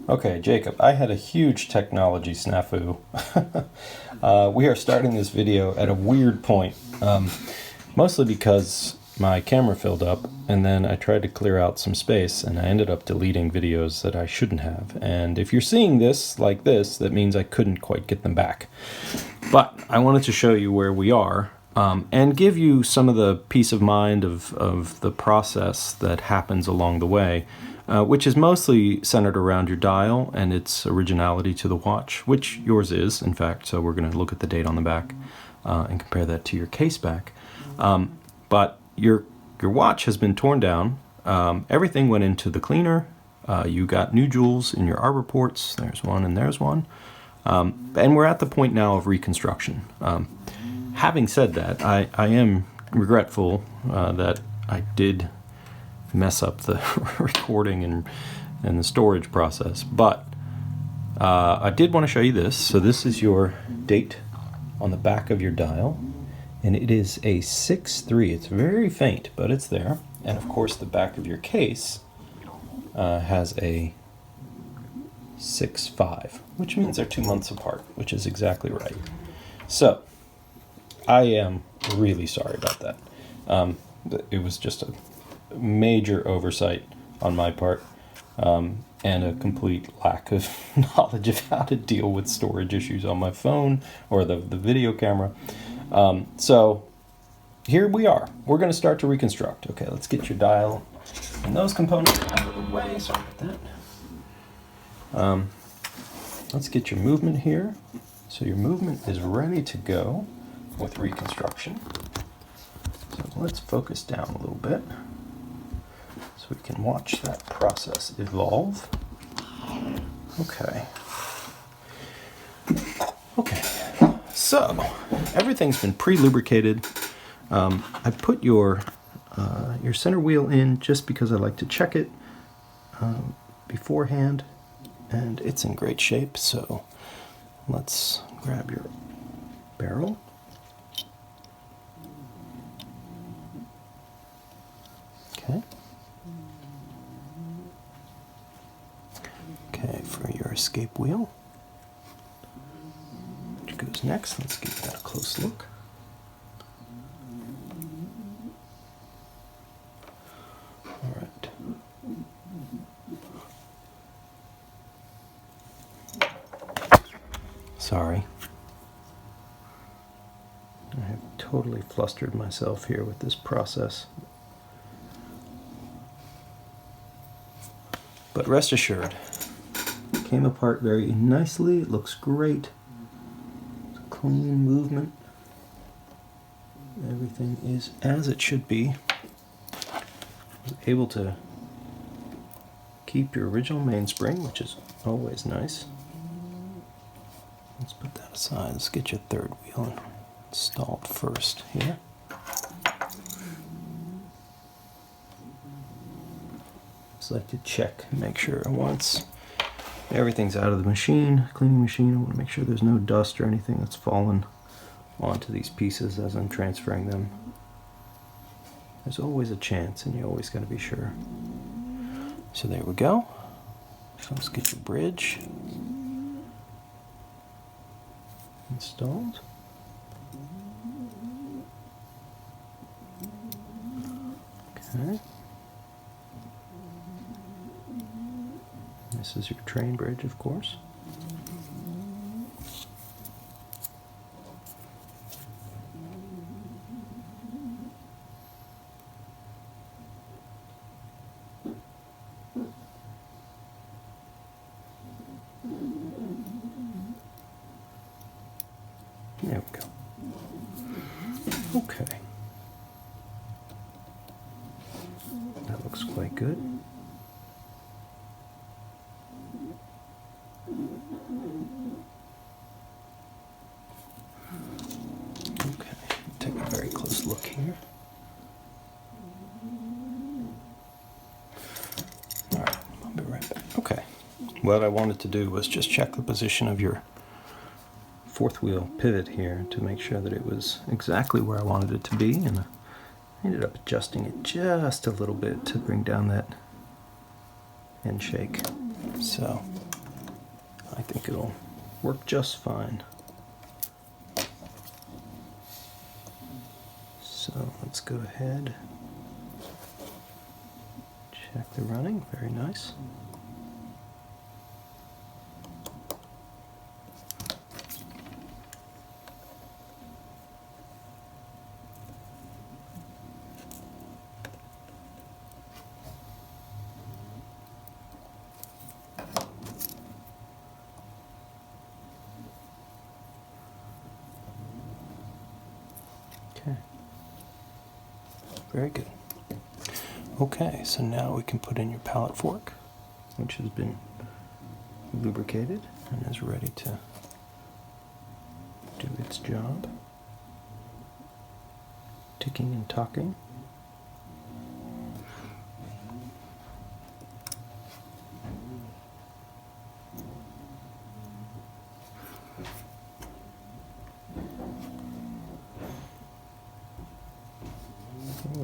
Okay, Jacob, I had a huge technology snafu. We are starting this video at a weird point, mostly because my camera filled up, and then I tried to clear out some space, and I ended up deleting videos that I shouldn't have. And if you're seeing this like this, that means I couldn't quite get them back. But I wanted to show you where we are, and give you some of the peace of mind of the process that happens along the way. Which is mostly centered around your dial and its originality to the watch, which yours is, in fact, so we're going to look at the date on the back and compare that to your case back. But your watch has been torn down. Everything went into the cleaner. You got new jewels in your arbor ports. There's one and there's one. And we're at the point now of reconstruction. Having said that, I am regretful that I did mess up the recording and the storage process, but I did want to show you this. So this is your date on the back of your dial, and it is a 6-3. It's very faint, but it's there. And of course the back of your case has a 6-5, which means they're 2 months apart, which is exactly right. So I am really sorry about that. It was just a major oversight on my part, and a complete lack of knowledge of how to deal with storage issues on my phone or the video camera. So here we are. We're going to start to reconstruct. Okay, let's get your dial and those components out of the way. Sorry about that. Let's get your movement here. So your movement is ready to go with reconstruction. So let's focus down a little bit, so we can watch that process evolve. Okay. So everything's been pre-lubricated. I put your center wheel in just because I like to check it beforehand, and it's in great shape. So let's grab your barrel. Okay, for your escape wheel, which goes next, let's give that a close look. All right. Sorry. I have totally flustered myself here with this process. But rest assured, it came apart very nicely. It looks great. It's a clean movement. Everything is as it should be. I was able to keep your original mainspring, which is always nice. Let's put that aside. Let's get your third wheel installed first here. Like to check and make sure once everything's out of the machine, cleaning machine, I want to make sure there's no dust or anything that's fallen onto these pieces as I'm transferring them. There's always a chance, and you always got to be sure. So there we go. So let's get your bridge installed. Okay. This is your train bridge, of course. There we go. Okay. That looks quite good. Look here. Alright, I'll be right back. Okay, what I wanted to do was just check the position of your fourth wheel pivot here to make sure that it was exactly where I wanted it to be, and I ended up adjusting it just a little bit to bring down that end shake. So think it'll work just fine. So let's go ahead, check the running, very nice. Okay. Very good. Okay, so now we can put in your pallet fork, which has been lubricated and is ready to do its job. Ticking and talking.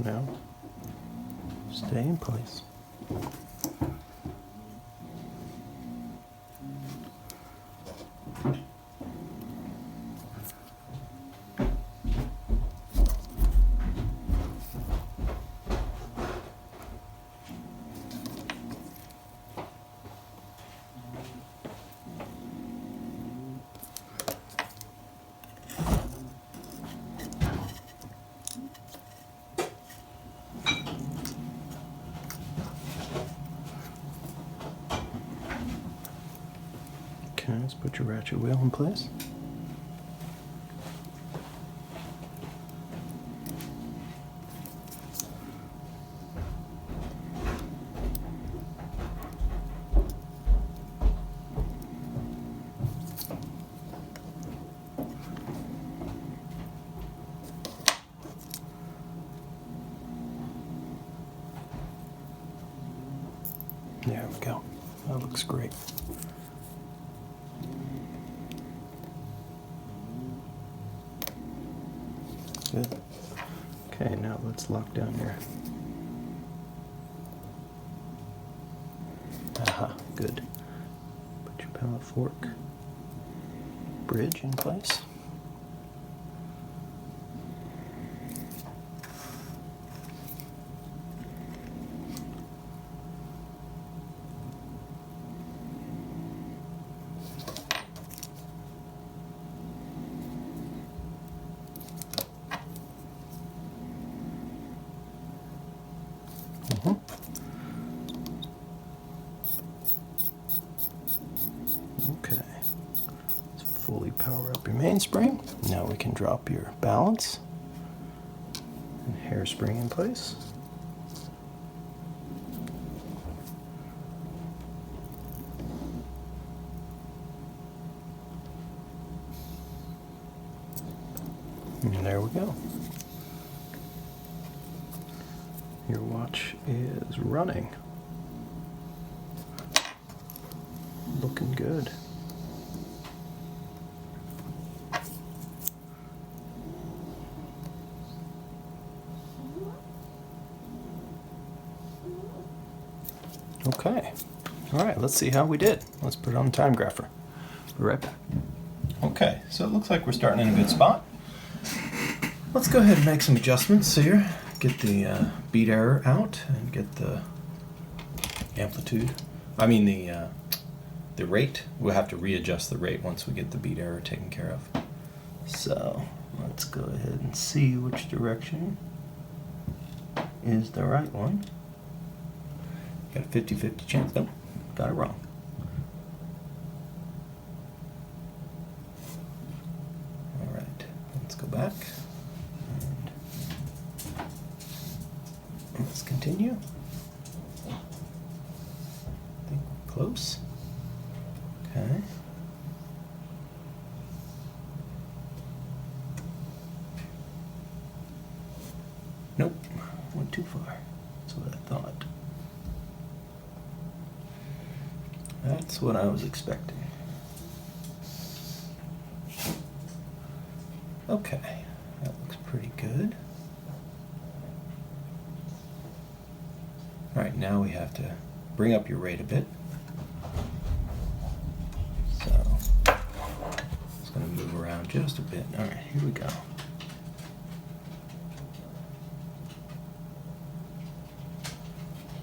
Now, stay in place. Okay, let's put your ratchet wheel in place. There we go. That looks great. Good. Okay, now let's lock down your... Aha, good. Put your pallet fork bridge in place. Okay, let's fully power up your mainspring. Now we can drop your balance and hairspring in place. And there we go. Your watch is running. Looking good. Okay. All right, let's see how we did. Let's put it on the time grapher. Be right back. Okay, so it looks like we're starting in a good spot. Let's go ahead and make some adjustments here. Get the beat error out and get the amplitude. I mean the rate. We'll have to readjust the rate once we get the beat error taken care of. So let's go ahead and see which direction is the right one. Got a 50-50 chance. Nope, got it wrong. All right, let's go back. And let's continue. I think we're close. Okay. Nope, went too far. That's what I thought. That's what I was expecting. Okay, that looks pretty good. All right, now we have to bring up your rate a bit. So just a bit. All right, here we go.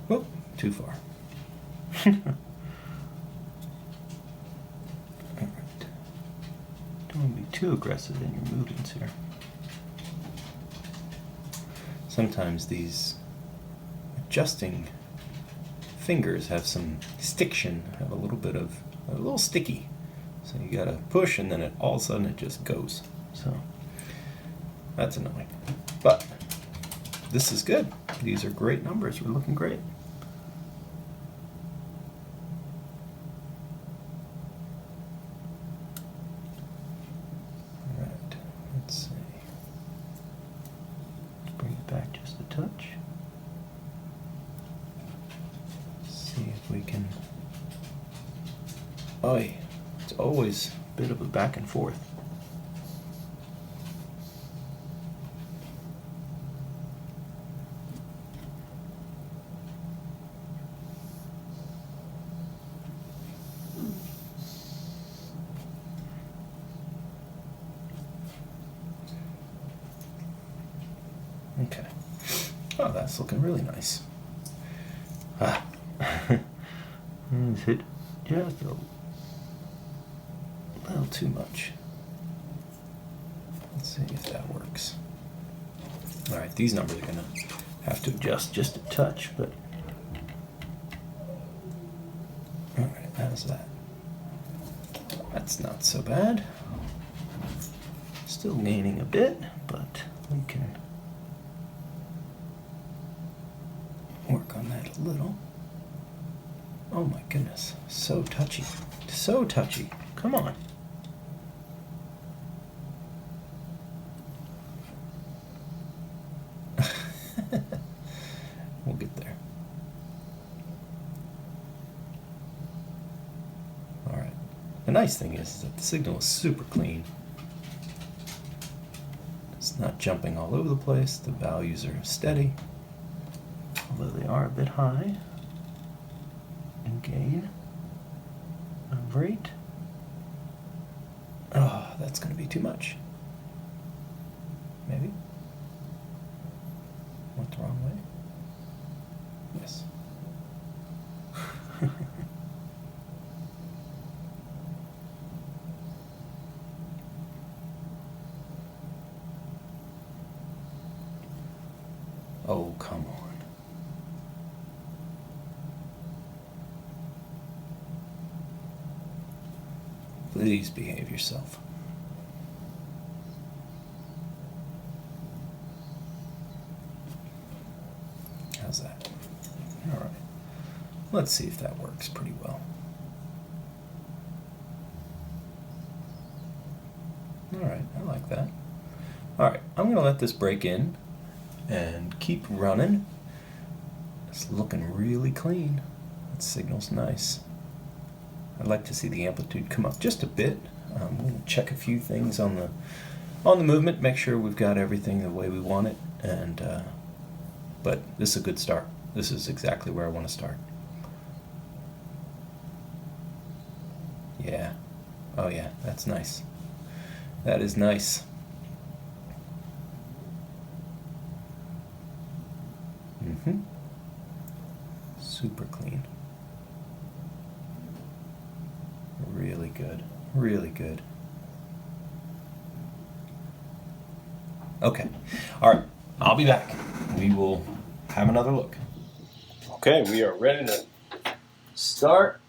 Whoop, too far. All right. Don't want to be too aggressive in your movements here. Sometimes these adjusting fingers have some stiction, have a little sticky. So you gotta push and then all of a sudden it just goes. So that's annoying. But this is good. These are great numbers. We're looking great. All right, let's see. Let's bring it back just a touch. See if we can. Oy, it's always a bit of a back and forth. Okay. Oh, that's looking really nice. Ah. Is it just a little too much? Let's see if that works. All right, these numbers are gonna have to adjust just a touch, but all right, how's that? That's not so bad. Still gaining a bit, but we can work on that a little. Oh my goodness, so touchy. So touchy. Come on. We'll get there. All right. The nice thing is that the signal is super clean. It's not jumping all over the place. The values are steady, although they are a bit high in gain of rate. Oh, that's going to be too much. Maybe? Went the wrong way? Yes. Oh, come on. Please behave yourself. How's that? All right. Let's see if that works pretty well. All right, I like that. All right, I'm going to let this break in and keep running. It's looking really clean. That signal's nice. I'd like to see the amplitude come up just a bit. I'm going to check a few things on the movement, make sure we've got everything the way we want it. And but this is a good start. This is exactly where I want to start. Yeah. Oh yeah, that's nice. That is nice. Mm-hmm. Super clean. Really good. Really good. Okay. All right. I'll be back. We will have another look. Okay, we are ready to start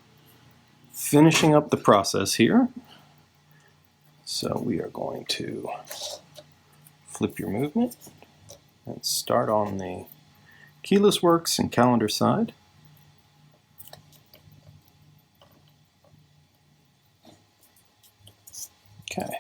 finishing up the process here. So we are going to flip your movement and start on the keyless works and calendar side. Okay.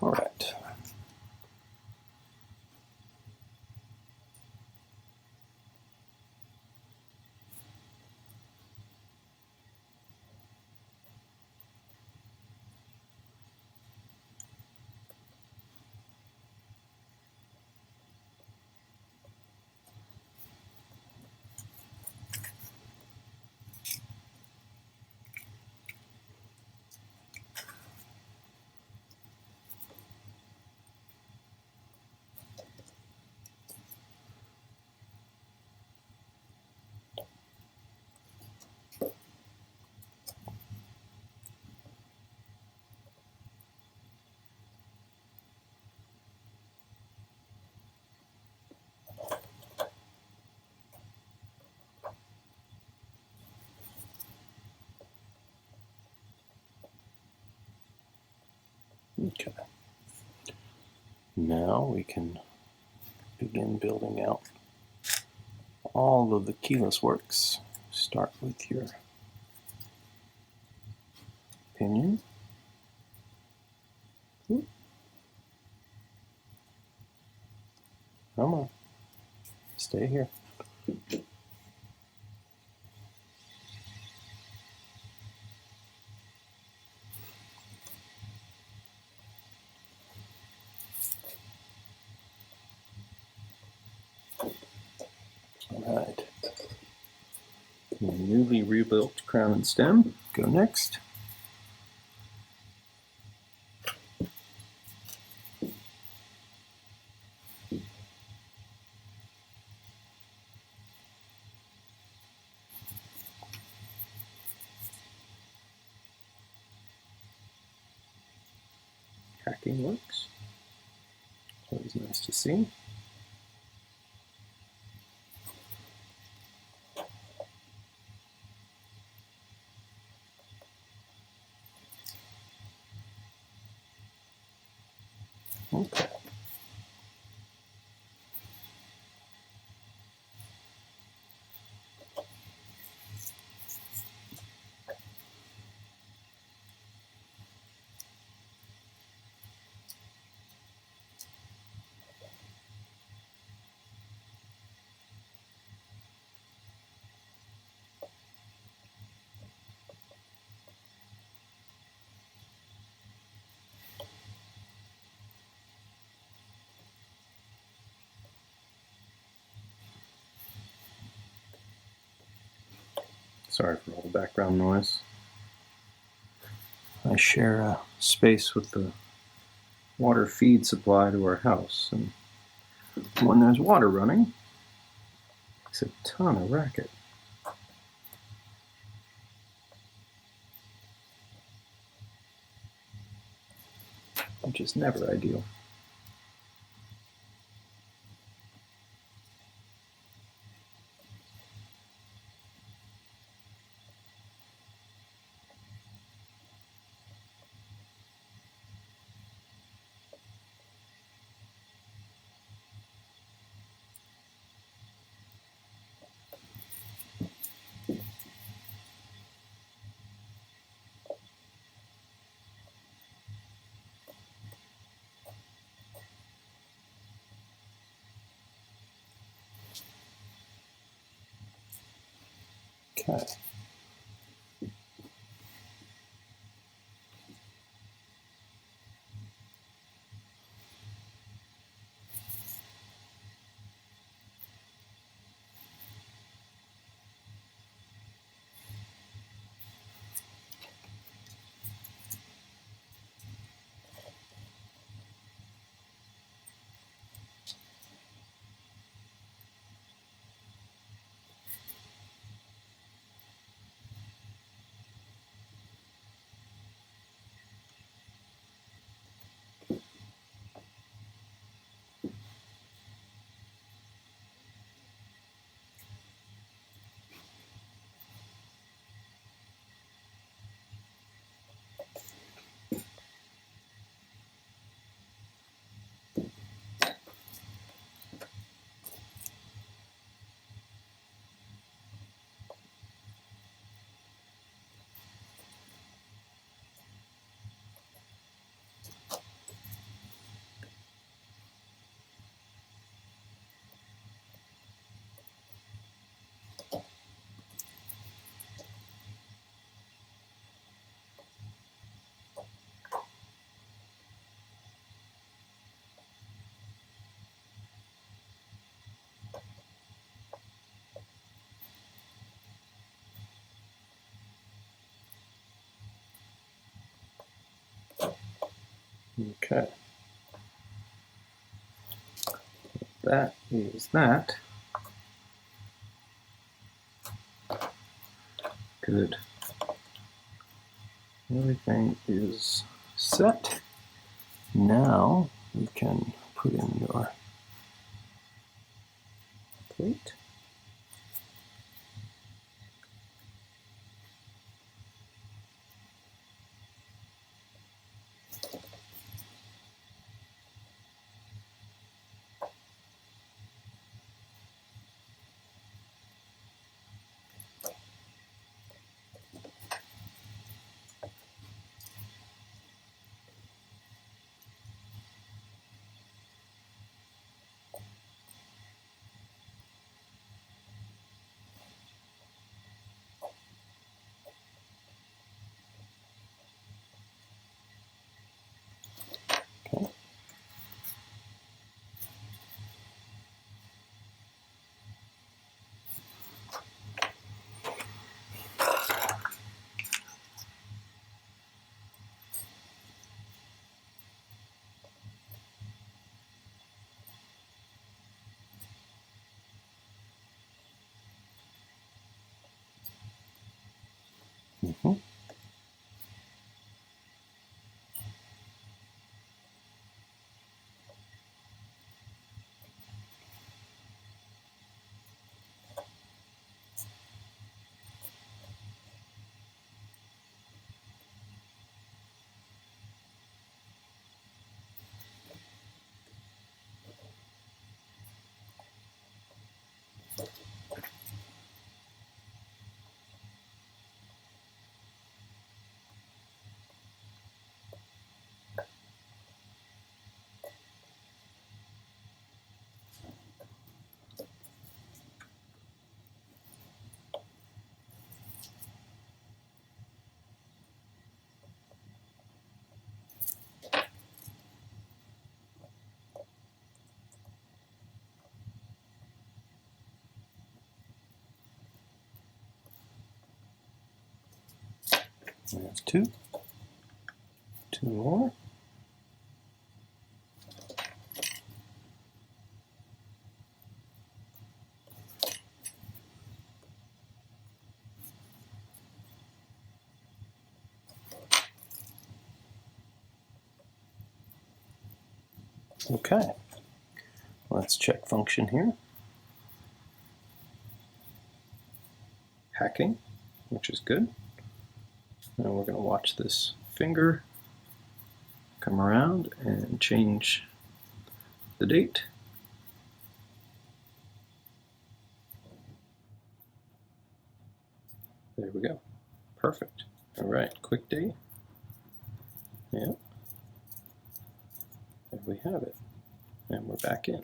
All right. Okay. Now we can begin building out all of the keyless works. Start with your pinion. Come on. Stay here. Alright. The newly rebuilt crown and stem go next. Hacking works. Always nice to see. Okay. Sorry for all the background noise. I share a space with the water feed supply to our house, and when there's water running, it's a ton of racket. Which is never ideal. Okay. Okay. That is that. Good. Everything is set. Now you can put in your plate. Okay. Mm-hmm. There's two more. Okay, let's check function here. Hacking, which is good. Now we're going to watch this finger come around and change the date. There we go. Perfect. All right, quick date. Yeah. There we have it. And we're back in.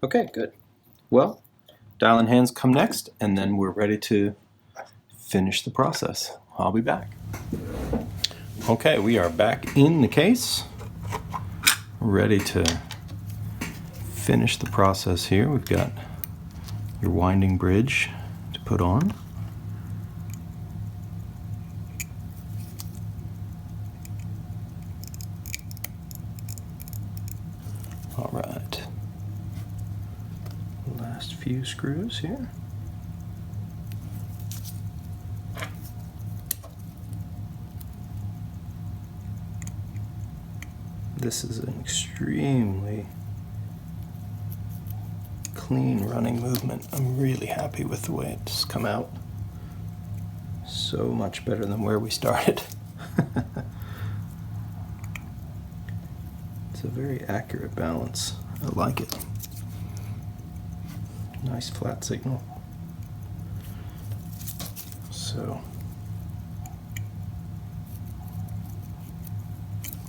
Okay, good. Well, dial in hands come next, and then we're ready to finish the process. I'll be back. Okay, we are back in the case, ready to finish the process here. We've got your winding bridge to put on. All right, last few screws here. This is an extremely clean running movement. I'm really happy with the way it's come out. So much better than where we started. It's a very accurate balance. I like it. Nice flat signal. So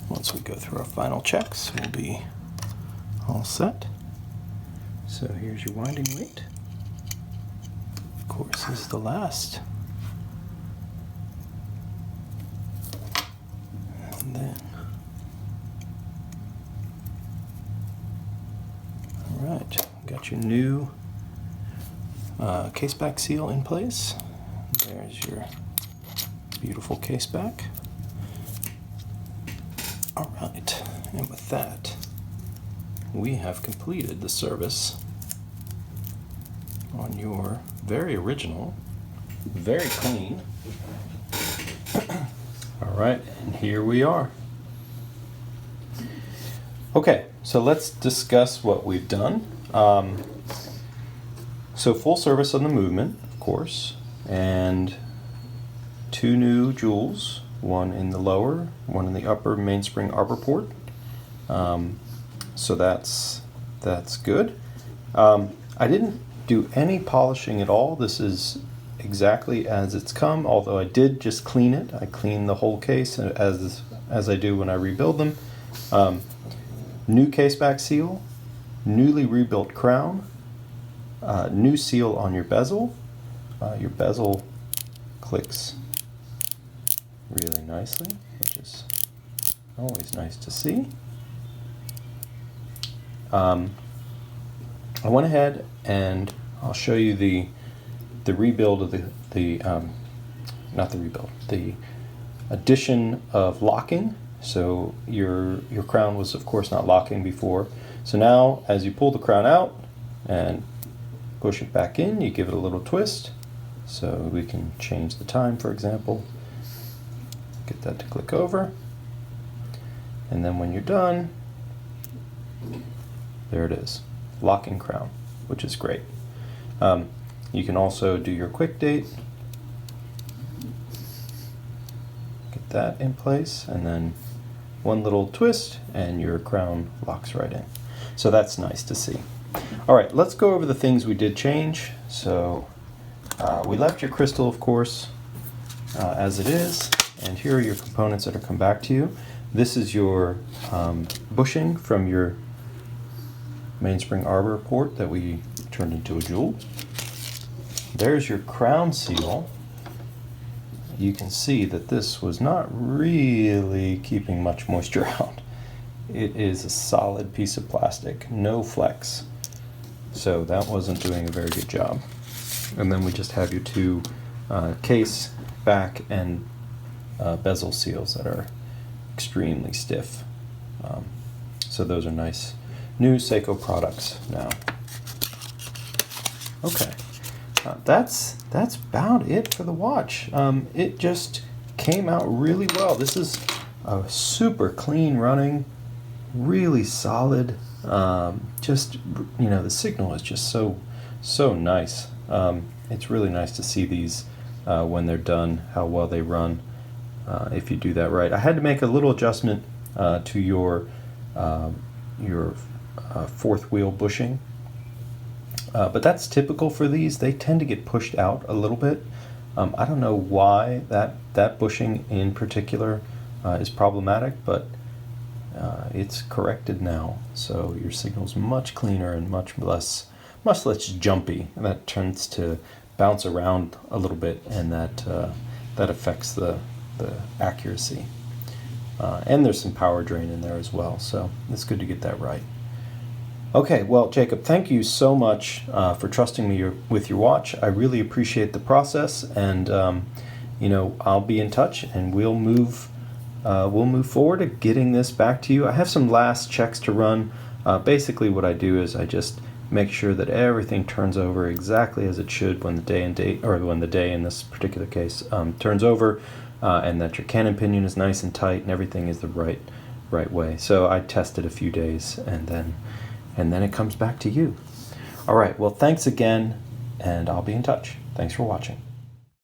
once we go through our final checks, we'll be all set. So here's your winding weight. Of course, this is the last. And then, all right, got your new case back seal in place. There's your beautiful case back. All right, and with that, we have completed the service on your very original, very clean. All right, and here we are. Okay, so let's discuss what we've done. So full service on the movement, of course, and 2 new jewels, one in the lower, one in the upper mainspring arbor port. So that's good. I didn't do any polishing at all. This is exactly as it's come, although I did just clean it. I cleaned the whole case as I do when I rebuild them. New case back seal, newly rebuilt crown, new seal on your bezel. Your bezel clicks really nicely, which is always nice to see. I went ahead and I'll show you the rebuild of the addition of locking. So your crown was of course not locking before. So now as you pull the crown out and push it back in, you give it a little twist. So we can change the time, for example. Get that to click over. And then when you're done, there it is, locking crown, which is great. You can also do your quick date. Get that in place, and then one little twist and your crown locks right in. So that's nice to see. All right, let's go over the things we did change. So we left your crystal, of course, as it is, and here are your components that are come back to you. This is your bushing from your mainspring arbor port that we turned into a jewel. There's your crown seal. You can see that this was not really keeping much moisture out. It is a solid piece of plastic, no flex. So that wasn't doing a very good job. And then we just have your 2 case, back, and bezel seals that are extremely stiff. So those are nice new Seiko products now. Okay, that's about it for the watch. It just came out really well. This is a super clean running, really solid. Just, you know, the signal is just so nice. It's really nice to see these when they're done, how well they run if you do that right. I had to make a little adjustment to your 4th wheel bushing, but that's typical for these. They tend to get pushed out a little bit. I don't know why that bushing in particular is problematic, but it's corrected now, so your signal's much cleaner and much less jumpy, and that tends to bounce around a little bit, and that affects the accuracy. And there's some power drain in there as well, so it's good to get that right. Okay, well, Jacob, thank you so much for trusting me with your watch. I really appreciate the process, and you know, I'll be in touch, and we'll move forward to getting this back to you. I have some last checks to run. Basically, what I do is I just make sure that everything turns over exactly as it should when the day in this particular case turns over, and that your cannon pinion is nice and tight and everything is the right way. So I test it a few days, and then it comes back to you. All right, well, thanks again, and I'll be in touch. Thanks for watching.